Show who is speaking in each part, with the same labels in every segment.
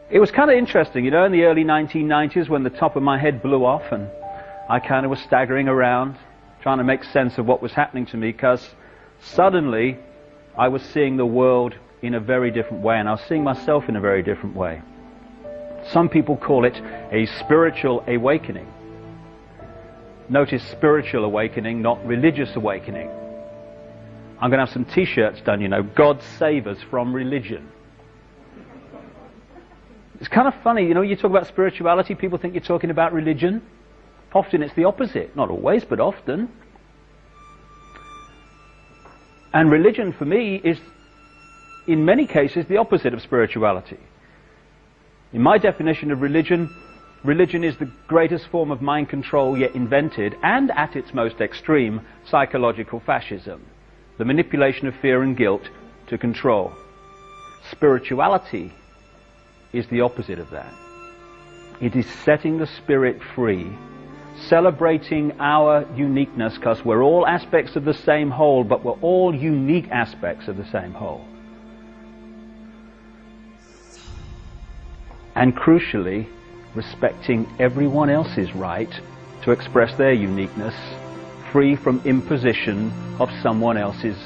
Speaker 1: It was kind of interesting, you know, in the early 1990s when the top of my head blew off and I kind of was staggering around trying to make sense of what was happening to me, because suddenly I was seeing the world in a very different way, and I was seeing myself in a very different way. Some people call it a spiritual awakening. Notice spiritual awakening, not religious awakening. I'm going to have some t-shirts done, you know, God save us from religion. It's kind of funny, you know, you talk about spirituality, people think you're talking about religion. Often it's the opposite. Not always, but often. And religion for me is, in many cases, the opposite of spirituality. In my definition of religion, religion is the greatest form of mind control yet invented, and at its most extreme, psychological fascism. The manipulation of fear and guilt to control. Spirituality is the opposite of that. It is setting the spirit free, celebrating our uniqueness, because we're all aspects of the same whole, but we're all unique aspects of the same whole. And crucially, respecting everyone else's right to express their uniqueness, free from imposition of someone else's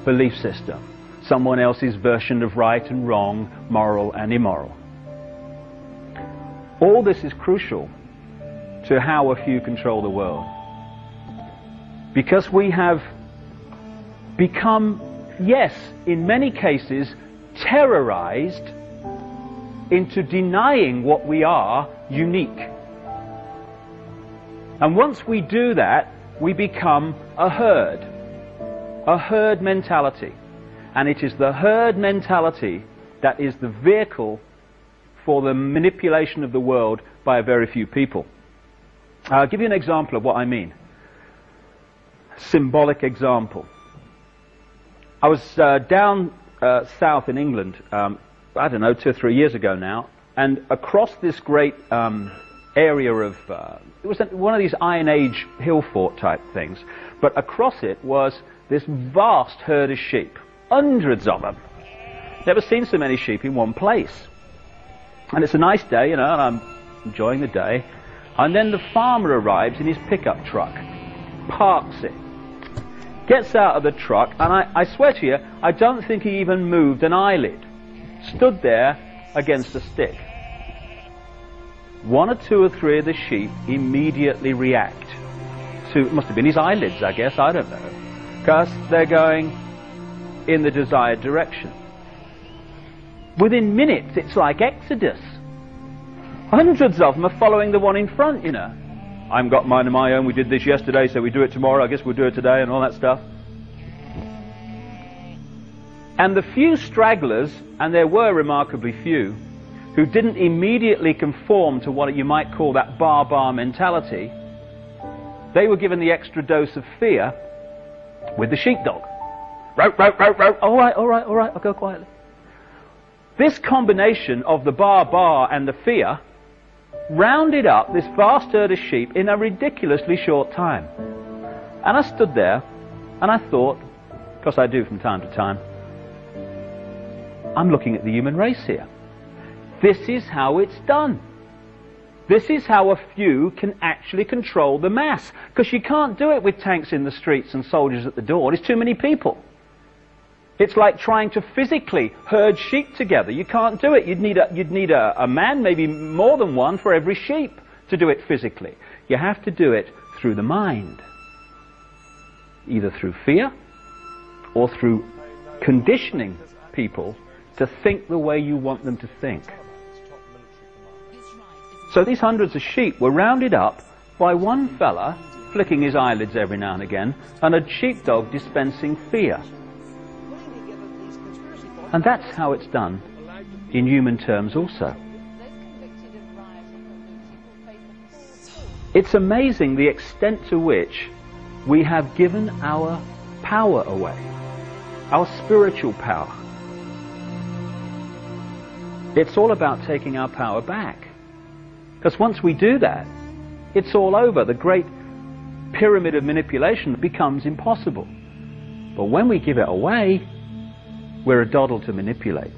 Speaker 1: belief system, someone else's version of right and wrong, moral and immoral. All this is crucial to how a few control the world. Because we have become, yes, in many cases, terrorized into denying what we are unique. And once we do that, we become a herd mentality. And it is the herd mentality that is the vehicle for the manipulation of the world by a very few people. I'll give you an example of what I mean. Symbolic example. I was down south in England, I don't know, 2 or 3 years ago now, and across this great area of, it was one of these Iron Age hill fort type things, but across it was this vast herd of sheep, hundreds of them. Never seen so many sheep in one place. And it's a nice day, you know, and I'm enjoying the day. And then the farmer arrives in his pickup truck, parks it, gets out of the truck, and I swear to you, I don't think he even moved an eyelid. Stood there against a stick. 1 or 2 or 3 of the sheep immediately react to, it must have been his eyelids, I guess, I don't know, because they're going in the desired direction. Within minutes, it's like Exodus. Hundreds of them are following the one in front, you know. I haven't got mine of my own, we did this yesterday, so we do it tomorrow, I guess we'll do it today, and all that stuff. And the few stragglers, and there were remarkably few, who didn't immediately conform to what you might call that bar mentality, they were given the extra dose of fear with the sheepdog. Row, row, row, row. All right, all right, all right, I'll go quietly. This combination of the bar and the fear rounded up this vast herd of sheep in a ridiculously short time. And I stood there and I thought, because I do from time to time, I'm looking at the human race here. This is how it's done. This is how a few can actually control the mass. Because you can't do it with tanks in the streets and soldiers at the door. There's too many people. It's like trying to physically herd sheep together. You can't do it. You'd need a man, maybe more than one, for every sheep to do it physically. You have to do it through the mind. Either through fear or through conditioning people to think the way you want them to think. So these hundreds of sheep were rounded up by one fella flicking his eyelids every now and again, and a sheepdog dispensing fear. And that's how it's done in human terms also. It's amazing the extent to which we have given our power away, our spiritual power. It's all about taking our power back. Because once we do that, it's all over. The great pyramid of manipulation becomes impossible. But when we give it away, we're a doddle to manipulate.